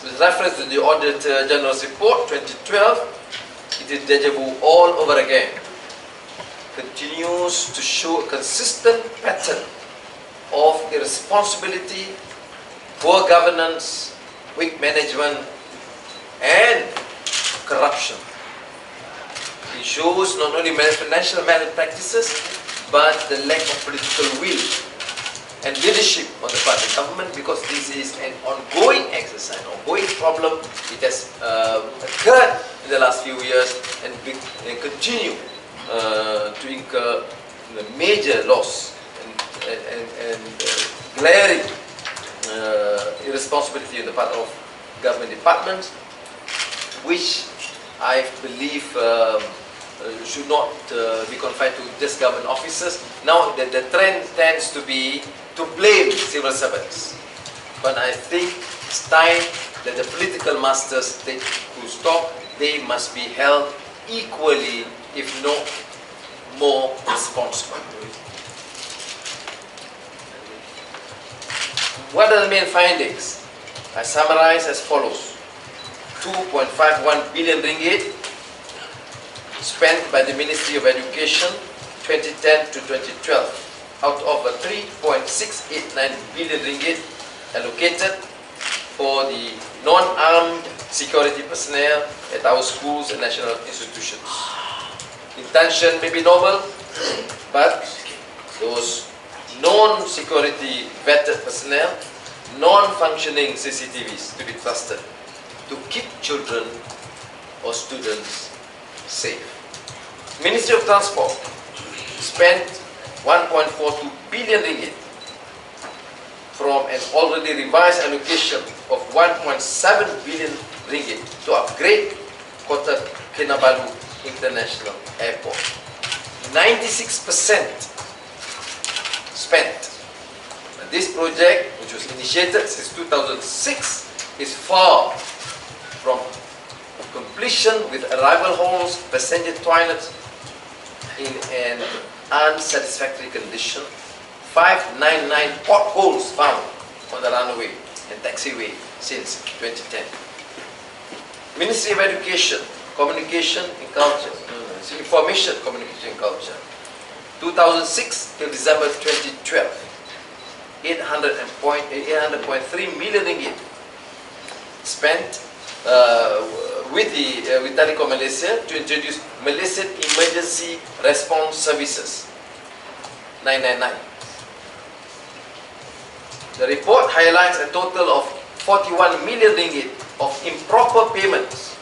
With reference to the Auditor General's report 2012, it is deja vu all over again. Continues to show a consistent pattern of irresponsibility, poor governance, weak management, and corruption. It shows not only financial malpractices, but the lack of political will and leadership on the part of the government, because this is an ongoing exercise, ongoing problem. It has occurred in the last few years and continue to incur major loss and glaring irresponsibility on the part of government departments, which I believe should not be confined to just government officers. Now the trend tends to be to blame civil servants, but I think it's time that the political masters take full stop. They must be held equally, if not more, responsible. What are the main findings? I summarize as follows: 2.51 billion ringgit spent by the Ministry of Education 2010 to 2012 out of a 3.689 billion ringgit allocated for the non-armed security personnel at our schools and national institutions. Intention may be noble, but those non-security vetted personnel, non-functioning CCTVs to be trusted to keep children or students safe. Ministry of Transport spent 1.42 billion ringgit from an already revised allocation of 1.7 billion ringgit to upgrade Kota Kinabalu International Airport. 96% spent. And this project, which was initiated since 2006, is far from completion, with arrival halls, passenger toilets in an unsatisfactory condition, 599 potholes found on the runway and taxiway since 2010. Ministry of Education, Communication and Culture, Information, Communication and Culture, 2006 till December 2012, 800.3 million ringgit spent with Telecom Malaysia to introduce Malaysian Emergency Response Services 999. The report highlights a total of 41 million ringgit of improper payments,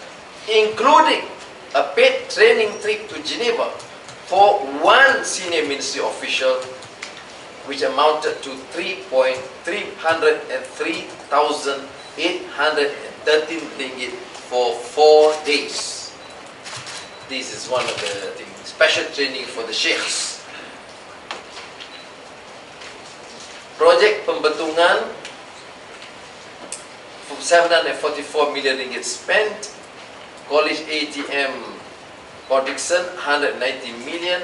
including a paid training trip to Geneva for one senior ministry official, which amounted to 303,813 ringgit for 4 days. This is one of the things, special training for the sheikhs. Project Pembetungan, 744 million ringgit spent. College ATM Port Dickson, 190 million.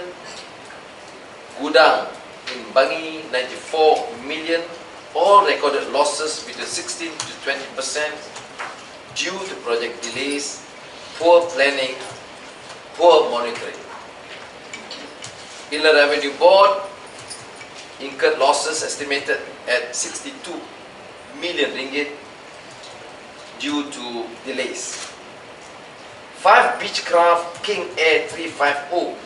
Gudang in Bangi, 94 million. All recorded losses between 16 to 20% due to project delays, poor planning, poor monitoring. Inland Revenue Board incurred losses estimated at 62 million ringgit due to delays. 5 Beechcraft King Air 350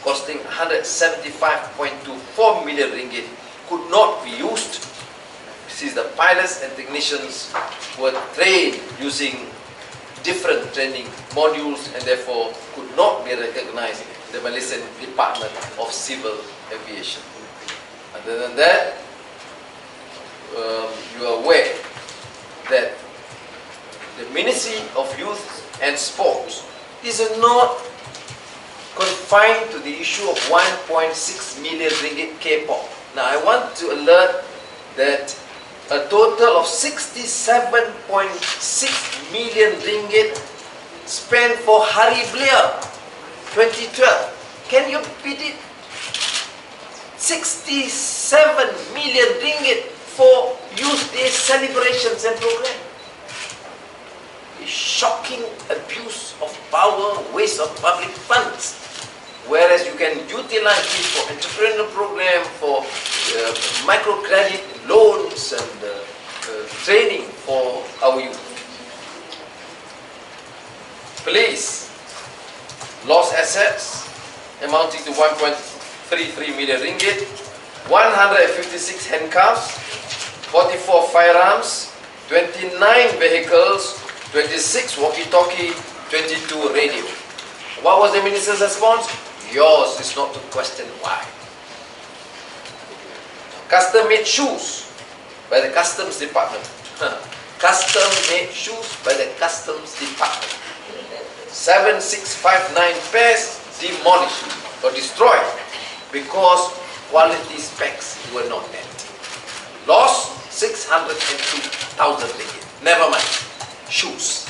costing 175.24 million ringgit could not be used, since the pilots and technicians were trained using different training modules and therefore could not be recognized in the Malaysian Department of Civil Aviation. Other than that, you are aware that the Ministry of Youth and Sports is not confined to the issue of 1.6 million ringgit K-pop. Now I want to alert that a total of 67.6 million ringgit spent for Hari Belia 2012. Can you beat it? 67 million ringgit for Youth Day celebrations and programs. shocking abuse of power, waste of public funds. Whereas you can utilize this for entrepreneurial program, for microcredit loans and training for our youth. Police lost assets amounting to 1.33 million ringgit, 156 handcuffs, 44 firearms, 29 vehicles, 26 walkie-talkie, 22 radio. What was the minister's response? Yours is not to question why. Custom-made shoes by the Customs Department. Custom-made shoes by the Customs Department. 7,659 pairs demolished or destroyed because quality specs were not met. Lost 602,000 ringgit. Never mind. Shoes.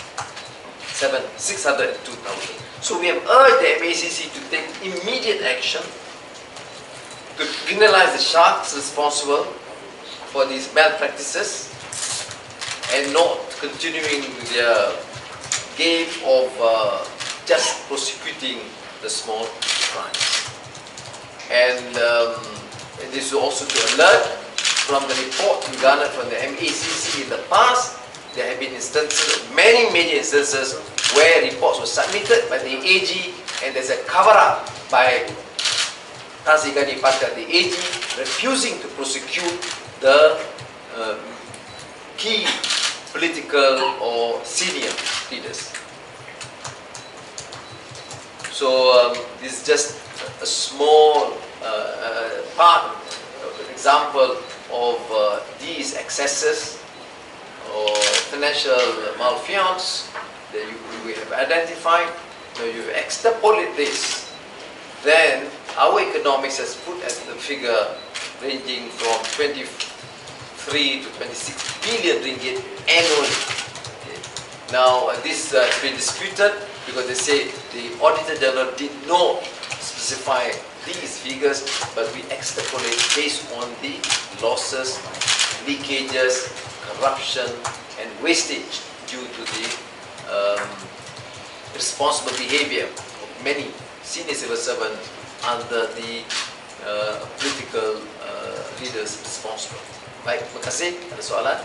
602,000. So we have urged the MACC to take immediate action to penalize the sharks responsible for these malpractices and not continuing their game of just prosecuting the small crimes. And this is also to alert from the report we garnered from the MACC in the past. There have been instances, many major instances, where reports were submitted by the AG and there's a cover-up by Tan Sri Gadi Patkar, the AG, refusing to prosecute the key political or senior leaders. So this is just a small part, an example of these excesses or financial malfeasance that we have identified. Now you extrapolate this, then our economics has put at the figure ranging from 23 to 26 billion ringgit annually. Okay. Now this has been disputed because they say the Auditor General did not specify these figures, but we extrapolate based on the losses, leakages, corruption and wastage due to the responsible behavior of many senior civil servants under the political leaders responsible. Baik, terima kasih. Ada soalan?